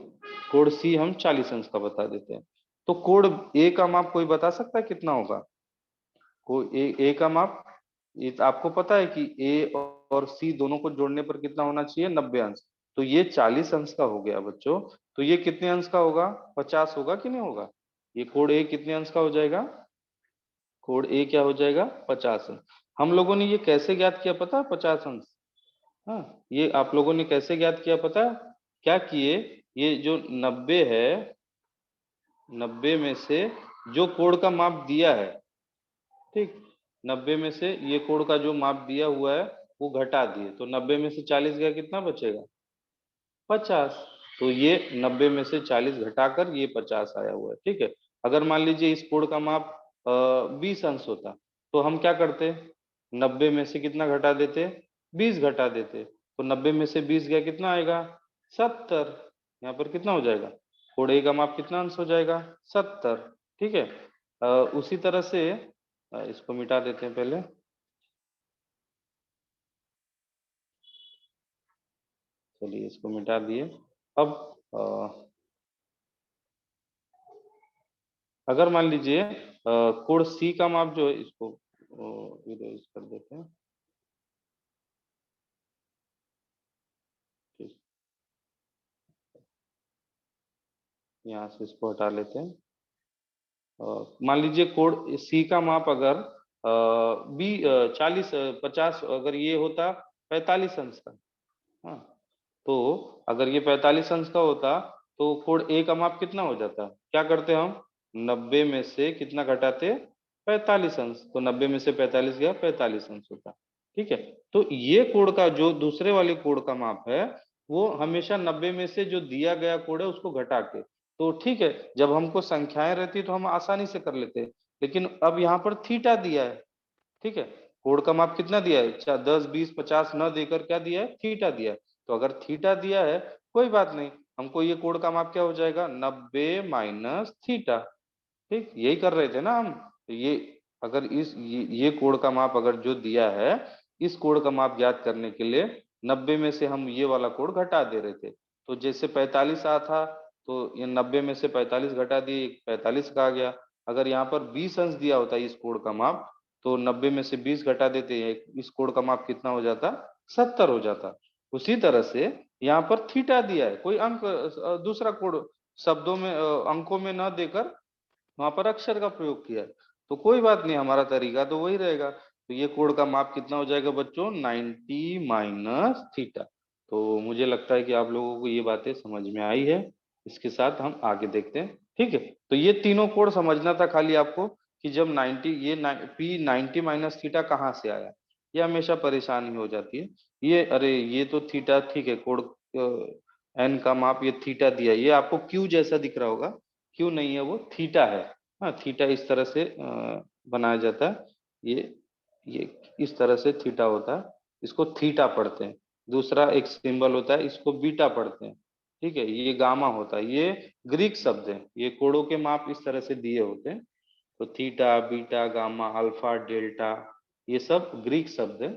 कोण सी हम 40 अंश का बता देते हैं, तो कोण ए का माप कोई बता सकता है कितना होगा? को ए का माप, ये तो आपको पता है कि ए और सी दोनों को जोड़ने पर कितना होना चाहिए? 90 अंश। तो ये 40 अंश का हो गया बच्चों। तो ये कितने अंश का होगा? 50 होगा कि नहीं होगा? ये कोण ए कितने अंश का हो जाएगा? कोण ए क्या हो जाएगा? 50 अंश। हम लोगों ने ये कैसे ज्ञात किया पता है? 50 अंश। हाँ, ये आप लोगों ने कैसे ज्ञात किया पता है? क्या किए, ये जो 90 है, 90 में से जो कोण का माप दिया है, ठीक, 90 में से ये कोण का जो माप दिया हुआ है वो घटा दिए, तो 90 में से 40 गया, कितना बचेगा? 50। तो ये 90 में से 40 घटाकर ये 50 आया हुआ है, ठीक है। अगर मान लीजिए इस कोण का माप 20 अंश होता, तो हम क्या करते? 90 में से कितना घटा देते? 20 घटा देते। तो 90 में से 20 गया, कितना आएगा? 70। यहाँ पर कितना हो जाएगा? कोण ए का माप कितना अंश हो जाएगा? 70। ठीक है। उसी तरह से इसको मिटा देते हैं पहले। चलिए इसको मिटा दिए। अब अ, अगर मान लीजिए कोण सी का माप जो है, इसको इरेज कर देते हैं। ठीक, यहाँ से इसको हटा लेते हैं। मान लीजिए कोण सी का माप अगर बी 40 50 अगर ये होता 45 अंश का। हाँ, तो अगर ये 45 अंश का होता, तो कोण ए का माप कितना हो जाता? क्या करते हम? 90 में से कितना घटाते? 45 अंश। तो 90 में से 45 गया, 45 अंश होता। ठीक है। तो ये कोण का जो दूसरे वाले कोण का माप है, वो हमेशा 90 में से जो दिया गया कोण है उसको घटा के। तो ठीक है, जब हमको संख्याएं रहती तो हम आसानी से कर लेते, लेकिन अब यहाँ पर थीटा दिया है। ठीक है, कोण का माप कितना दिया है? 10 20 50 न देकर क्या दिया है? थीटा दिया है। तो अगर थीटा दिया है, कोई बात नहीं, हमको ये कोण का माप क्या हो जाएगा? 90 माइनस थीटा। ठीक, यही कर रहे थे ना हम। तो ये अगर ये कोण का माप अगर जो दिया है, इस कोण का माप ज्ञात करने के लिए 90 में से हम ये वाला कोण घटा दे रहे थे। तो जैसे 45 आ था, तो ये 90 में से 45 घटा दिए, 45 का आ गया। अगर यहाँ पर 20 अंश दिया होता इस कोण का माप, तो 90 में से 20 घटा देते हैं, इस कोण का माप कितना हो जाता? 70 हो जाता। उसी तरह से यहाँ पर थीटा दिया है, कोई अंक दूसरा कोण शब्दों में अंकों में न देकर वहां पर अक्षर का प्रयोग किया है। तो कोई बात नहीं, हमारा तरीका तो वही रहेगा। तो ये कोण का माप कितना हो जाएगा बच्चों? 90 माइनस थीटा। तो मुझे लगता है कि आप लोगों को ये बातें समझ में आई है। इसके साथ हम आगे देखते हैं। ठीक है, तो ये तीनों कोण समझना था खाली आपको, कि जब 90 ये पी 90 माइनस थीटा कहाँ से आया, ये हमेशा परेशानी हो जाती है। ये अरे ये तो थीटा, ठीक है, कोण एन का माप ये थीटा दिया, ये आपको क्यू जैसा दिख रहा होगा। क्यों नहीं है, वो थीटा है। हाँ, थीटा इस तरह से बनाया जाता है। ये इस तरह से थीटा होता है, इसको थीटा पढ़ते हैं। दूसरा एक सिंबल होता है, इसको बीटा पढ़ते हैं। ठीक है, ये गामा होता है, ये ग्रीक शब्द है। ये कोणों के माप इस तरह से दिए होते हैं। तो theta, beta, gamma, alpha, delta, ये सब ग्रीक शब्द है।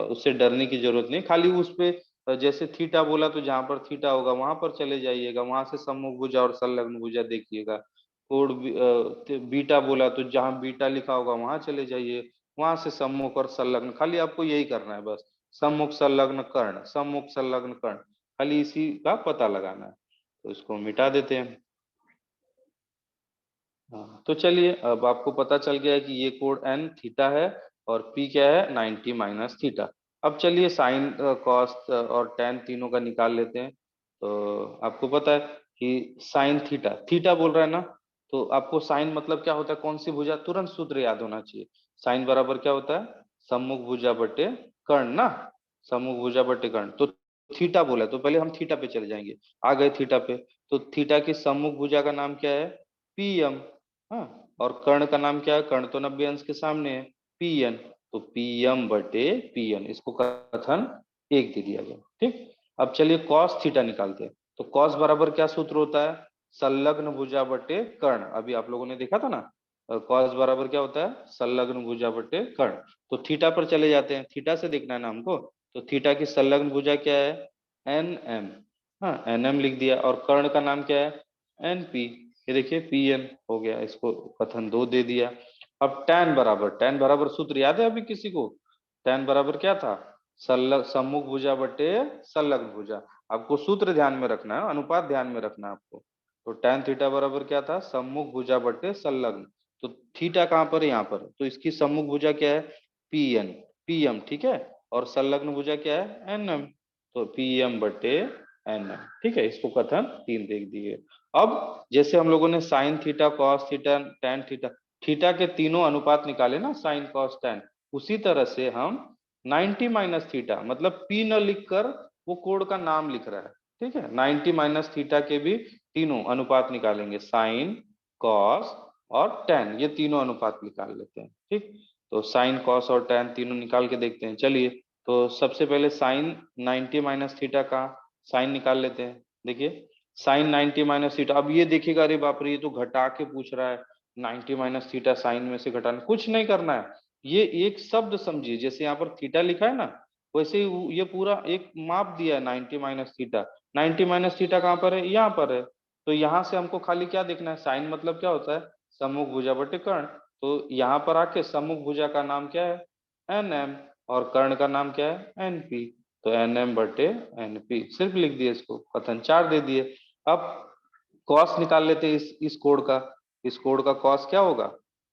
उससे डरने की जरूरत नहीं, खाली उस पे जैसे थीटा बोला तो जहां पर थीटा होगा वहां पर चले जाइएगा, वहां से सम्मुख भुजा और संलग्न भुजा देखिएगा। कोण बीटा बोला तो जहां बीटा लिखा होगा वहां चले जाइए, वहां से सम्मुख और संलग्न, खाली आपको यही करना है बस। सम्मुख संलग्न कर्ण, सम्मुख संलग्न कर्ण, खाली इसी का पता लगाना है। तो इसको मिटा देते हैं। हाँ, तो चलिए अब आपको पता चल गया है कि ये कोण एन थीटा है, और पी क्या है? 90 माइनस थीटा। अब चलिए साइन, कॉस और टेन तीनों का निकाल लेते हैं। तो आपको पता है कि साइन थीटा, थीटा बोल रहा है ना, तो आपको साइन मतलब क्या होता है? कौन सी भुजा? तुरंत सूत्र याद होना चाहिए। साइन बराबर क्या होता है? सम्मुख भुजा बटे कर्ण ना। सम्मुख भुजा बटे कर्ण। तो थीटा बोला है, तो पहले हम थीटा पे चले जाएंगे। आ गए थीटा पे। तो थीटा की सम्मुख भुजा का नाम क्या है? P M. हाँ, और कर्ण का नाम क्या है? कर्ण तो 90 अंश के सामने है, पी एन। तो पी एम बटे पी एन, इसको कथन एक दे दिया गया। ठीक, अब चलिए कॉस थीटा निकालते हैं। तो कॉस बराबर क्या सूत्र होता है, संलग्न भुजा बटे कर्ण, अभी आप लोगों ने देखा था ना, कॉस बराबर क्या होता है, संलग्न भुजा बटे कर्ण। तो थीटा पर चले जाते हैं, थीटा से देखना है ना हमको, तो थीटा की संलग्न भुजा क्या है, एन एम, हाँ एन एम लिख दिया, और कर्ण का नाम क्या है, एन पी, ये देखिए पी एन हो गया, इसको कथन 2 दे दिया। अब tan बराबर सूत्र याद है अभी किसी को, tan बराबर क्या था, सम्मुख भुजा बटे संलग्न भुजा, आपको सूत्र ध्यान में रखना है, अनुपात ध्यान में रखना है आपको। तो tan थीटा बराबर क्या था, सम्मुख भुजा बटे संलग्न, तो थीटा कहाँ पर है, यहाँ पर, तो इसकी सम्मुख भुजा क्या है, पी एन, पी एम, ठीक है, और संलग्न भुजा क्या है, एन एम, तो पी एम बटे एन एम, ठीक है, इसको कथन 3 देख दिए। अब जैसे हम लोगों ने sine theta, cos theta, tan theta, theta के तीनों अनुपात निकाले ना, साइन कॉस टैन, उसी तरह से हम 90 माइनस थीटा, मतलब पी न लिखकर वो कोड का नाम लिख रहा है, ठीक है, 90 माइनस थीटा के भी तीनों अनुपात निकालेंगे, साइन कॉस और टैन, ये तीनों अनुपात निकाल लेते हैं, ठीक। तो साइन कॉस और टैन तीनों निकाल के देखते हैं, चलिए। तो सबसे पहले साइन 90 माइनस थीटा का साइन निकाल लेते हैं, देखिए साइन 90 माइनस थीटा, अब ये देखिएगा, अरे बाप रे ये तो घटा के पूछ रहा है, 90 माइनस थीटा साइन में से घटाना, कुछ नहीं करना है, ये एक शब्द समझिए, जैसे यहाँ पर थीटा लिखा है ना, वैसे ही ये पूरा एक माप दिया है 90 माइनस थीटा, 90 माइनस थीटा कहाँ पर है, यहाँ पर है, तो यहाँ से हमको खाली क्या देखना है, साइन मतलब क्या होता है, सम्मुख भुजा बटे कर्ण, तो यहाँ पर आके सम्मुख भुजा का नाम क्या है, एन एम, और कर्ण का नाम क्या है, एन पी, तो एन एम बटे एन पी सिर्फ लिख दिए, इसको कथन 4 दे दिए। अब कॉस निकाल लेते हैं इस कोड का, इस कोड का कॉस क्या होगा,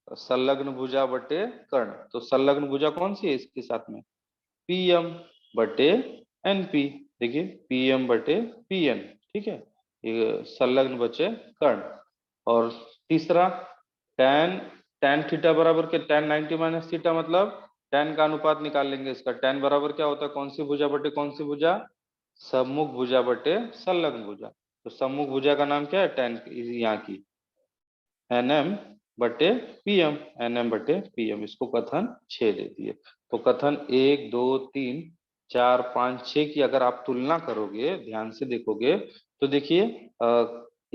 संलग्न भुजा बटे कर्ण, तो संलग्न भुजा कौन सी है इसके साथ में, पीएम बटे एनपी, देखिए पीएम बटे पीएन, ठीक है, ये संलग्न बचे कर्ण। और तीसरा tan, tan थीटा बराबर के tan 90 माइनस थीटा, मतलब tan का अनुपात निकाल लेंगे इसका, tan बराबर क्या होता है, कौन सी भुजा बटे कौन सी भुजा, सम्मुख भुजा बटे संलग्न भुजा, तो सम्मुख भुजा का नाम क्या है, tan यहाँ की एन एम बटे पीएम, एन एम बटे पीएम, इसको कथन 6 दे दिए। तो कथन 1 2 3 4 5 6 की अगर आप तुलना करोगे, ध्यान से देखोगे, तो देखिए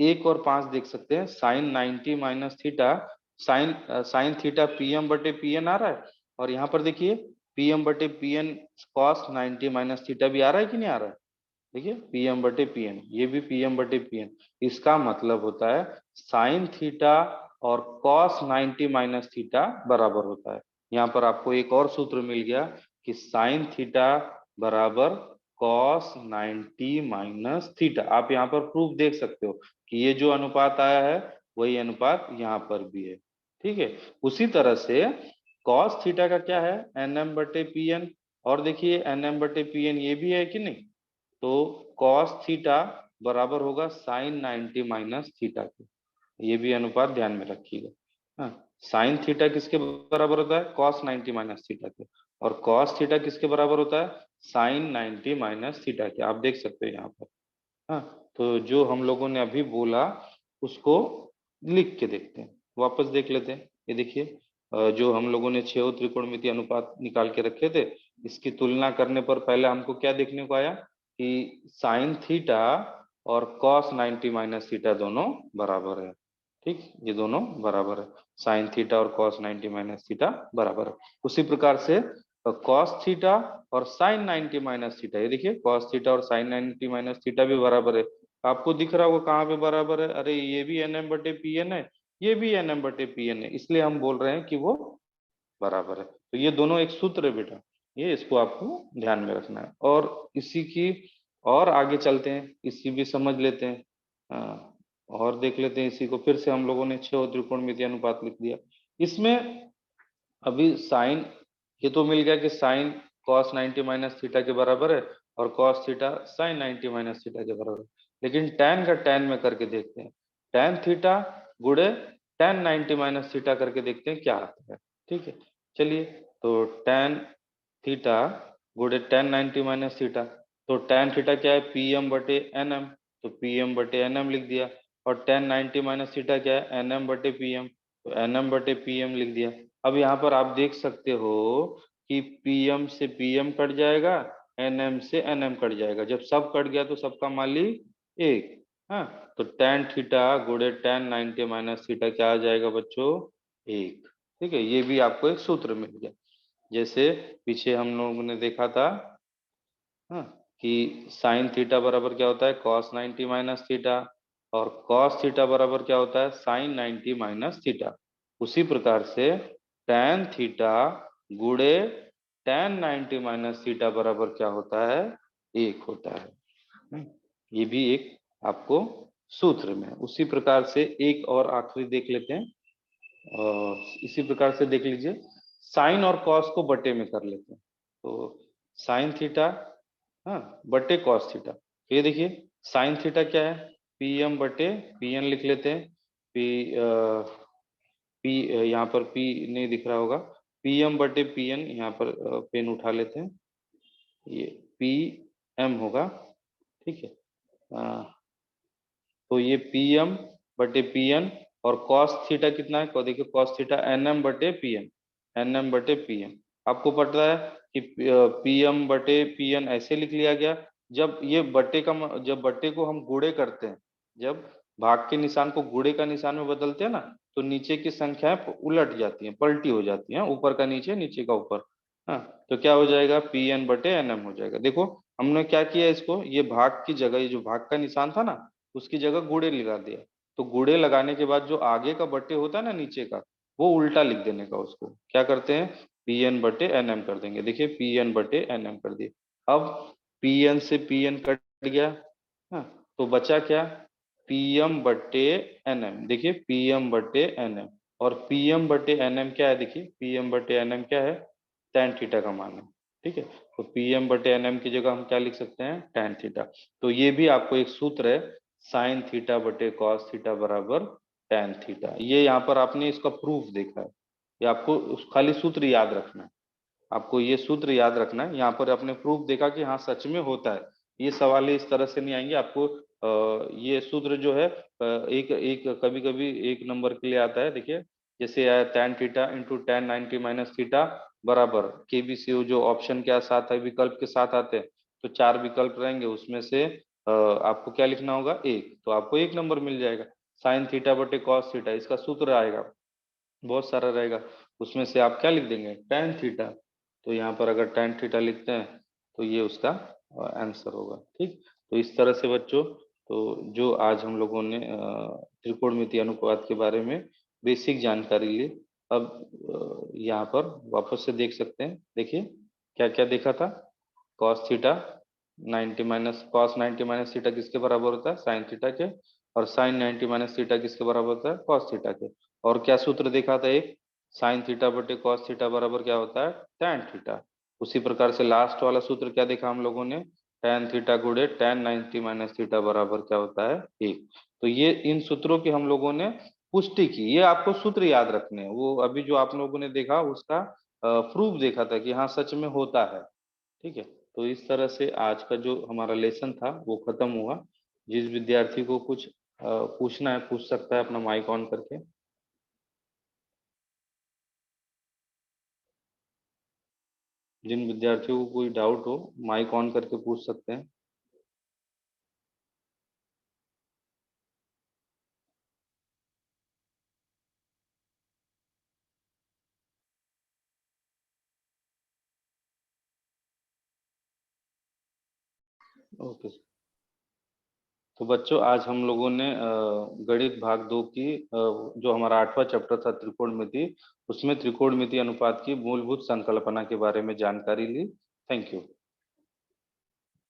1 और 5 देख सकते हैं, sine 90 minus theta, sine theta PM बटे पीएन आ रहा है, और यहाँ पर देखिए पीएम बटे पीएन कॉस 90 माइनस थीटा भी आ रहा है कि नहीं आ रहा है, देखिए पीएम बटे पीएन, ये भी पीएम बटे पीएन, इसका मतलब होता है साइन थीटा और कॉस 90 माइनस थीटा बराबर होता है। यहाँ पर आपको एक और सूत्र मिल गया कि साइन थीटा बराबर कॉस 90 माइनस थीटा, आप यहाँ पर प्रूफ देख सकते हो कि ये जो अनुपात आया है वही अनुपात यहाँ पर भी है, ठीक है। उसी तरह से कॉस थीटा का क्या है, एन एम बटे पी एन, और देखिए एन एम बटे पी एन ये भी है कि नहीं, तो cos थीटा बराबर होगा साइन 90 माइनस थीटा के, ये भी अनुपात ध्यान में रखिएगा, हाँ, साइन थीटा किसके बराबर होता है, cos 90 माइनस थीटा के, और cos थीटा किसके बराबर होता है, साइन 90 माइनस थीटा के, आप देख सकते हो यहाँ पर, हाँ। तो जो हम लोगों ने अभी बोला उसको लिख के देखते हैं, वापस देख लेते हैं, ये देखिए जो हम लोगों ने 6 त्रिकोणमितीय अनुपात निकाल के रखे थे, इसकी तुलना करने पर पहले हमको क्या देखने को आया कि साइन थीटा और कॉस 90 माइनस थीटा दोनों बराबर है, ठीक, ये दोनों बराबर है, साइन थीटा और कॉस 90 माइनस थीटा बराबर है। उसी प्रकार से कॉस थीटा और साइन 90 माइनस थीटा, ये देखिए कॉस थीटा और साइन 90 माइनस थीटा भी बराबर है, आपको दिख रहा होगा कहाँ पे बराबर है, अरे ये भी एन एम बटे पी एन है, ये भी एन एम बटे पी एन है, इसलिए हम बोल रहे हैं कि वो बराबर है। तो ये दोनों एक सूत्र है बेटा, ये इसको आपको ध्यान में रखना है, और इसी की और आगे चलते हैं, इसी भी समझ लेते हैं, और देख लेते हैं इसी को, फिर से हम लोगों ने 6 त्रिकोणमितीय अनुपात लिख दिया, इसमें अभी साइन, ये तो मिल गया कि साइन कॉस 90 माइनस थीटा के बराबर है, और cos theta sine 90 minus theta के बराबर है, लेकिन टैन का टैन में करके देखते हैं, टैन थीटा गुड़े टैन 90 माइनस थीटा करके देखते हैं क्या आता है, ठीक है, चलिए। तो टैन थीटा गुड़े टैन 90 माइनस थीटा, तो टैन थीटा क्या है, पी एम बटे एन एम, तो पी एम बटे एन एम लिख दिया, और टैन 90 माइनस थीटा क्या है, एन एम बटे पी एम, तो एन एम बटे पी एम लिख दिया। अब यहाँ पर आप देख सकते हो कि पीएम से पीएम कट जाएगा, एनएम से एनएम कट जाएगा, जब सब कट गया तो सबका माली एक। हाँ, तो tan थीटा गुणे tan 90 माइनस थीटा क्या आ जाएगा बच्चों? एक। ठीक है, ये भी आपको एक सूत्र मिल गया। जैसे पीछे हम लोगों ने देखा था, हाँ, कि साइन थीटा बराबर क्या होता है? कॉस 90 माइनस थीटा, और कॉस थीटा बराबर क्या होता है? Sine 90 minus theta. उसी प्रकार से tan थीटा गुणे tan 90 माइनस थीटा बराबर क्या होता है? एक होता है। हम्म, ये भी एक आपको सूत्र में है। उसी प्रकार से एक और आखिरी देख लेते हैं। इसी प्रकार से देख लीजिए, साइन और कॉस को बटे में कर लेते हैं। तो साइन थीटा, हाँ, बटे कॉस थीटा। तो ये देखिए, साइन थीटा क्या है? पी एम बटे पी एन लिख लेते हैं। पी पी यहाँ पर पी नहीं दिख रहा होगा, पी एम बटे पी एन, यहाँ पर पेन उठा लेते हैं, ये पी एम होगा। ठीक है, तो ये पी एम बटे पी एन, और कॉस थीटा कितना है? को देखिए, कॉस थीटा एन एम बटे पी एन, एन एम बटे पी एन। आपको पता है कि पी एम बटे पी एन ऐसे लिख लिया गया, जब ये बटे का जब बटे को हम गुणे करते हैं, जब भाग के निशान को गुणे का निशान में बदलते हैं ना, तो नीचे की संख्याएं उलट जाती हैं, पलटी हो जाती हैं, ऊपर का नीचे, नीचे का ऊपर। हाँ, तो क्या हो जाएगा? पी एन बटे एन एम हो जाएगा। देखो, हमने क्या किया, इसको ये भाग की जगह, ये जो भाग का निशान था ना, उसकी जगह गुड़े लगा दिया। तो गुड़े लगाने के बाद जो आगे का बट्टे होता है ना, नीचे का, वो उल्टा लिख देने का, उसको क्या करते हैं? पी एन बटे एन एम कर देंगे। देखिए, पी एन बटे एन एम कर दिए। अब पी एन से पी एन कट गया। हाँ, तो बचा क्या? पी एम बटे एन एम। देखिए, पी एम बटे एन एम, और पी एम बटे एन एम क्या है? देखिए, पी एम बटे एन एम क्या है? tan थीटा का मान है। ठीक है, तो पी एम बटे एन एम की जगह हम क्या लिख सकते हैं? tan theta. तो ये भी आपको एक सूत्र है, साइन थीटा बटे कॉस थीटा बराबर tan थीटा। ये यहाँ पर आपने इसका प्रूफ देखा है। ये आपको खाली सूत्र याद रखना है। आपको ये सूत्र याद रखना है। यहाँ पर आपने प्रूफ देखा कि हाँ, सच में होता है। ये सवाल इस तरह से नहीं आएंगे आपको। ये सूत्र जो है, एक एक कभी कभी एक नंबर के लिए आता है। देखिए, जैसे आया tan theta into tan 90 minus theta बराबर केबीसी, जो ऑप्शन के साथ है, विकल्प के साथ आते हैं, तो चार विकल्प रहेंगे, उसमें से आपको क्या लिखना होगा? एक। तो आपको एक नंबर मिल जाएगा। साइन थीटा बटे कॉस थीटा, इसका सूत्र आएगा, बहुत सारा रहेगा, उसमें से आप क्या लिख देंगे? tan theta. तो यहाँ पर अगर tan थीटा लिखते हैं, तो ये उसका आंसर होगा। ठीक, तो इस तरह से बच्चों, तो जो आज हम लोगों ने त्रिकोणमितीय अनुपात के बारे में बेसिक जानकारी ली। अब यहाँ पर वापस से देख सकते हैं। देखिए, क्या क्या देखा था? Cos theta 90 minus cos 90 minus theta किसके बराबर होता है? साइन थीटा के। और साइन 90 माइनस थीटा किसके बराबर होता है? कॉस थीटा के। और क्या सूत्र देखा था? एक, साइन थीटा बटे कॉस थीटा बराबर क्या होता है? tan theta. उसी प्रकार से लास्ट वाला सूत्र क्या देखा हम लोगों ने? tan थीटा गुणे tan 90 माइनस थीटा बराबर क्या होता है? एक। तो ये इन सूत्रों की हम लोगों ने पुष्टि की। ये आपको सूत्र याद रखने हैं। वो अभी जो आप लोगों ने देखा, उसका प्रूफ देखा था कि हाँ, सच में होता है। ठीक है, तो इस तरह से आज का जो हमारा लेसन था वो खत्म हुआ। जिस विद्यार्थी को कुछ पूछना है, पूछ सकता है अपना माइक ऑन करके। जिन विद्यार्थियों को कोई डाउट हो, माइक ऑन करके पूछ सकते हैं। ओके। तो बच्चों, आज हम लोगों ने गणित भाग 2 की जो हमारा 8वां चैप्टर था त्रिकोणमिति, उसमें त्रिकोणमिति अनुपात की मूलभूत संकल्पना के बारे में जानकारी ली। Thank you.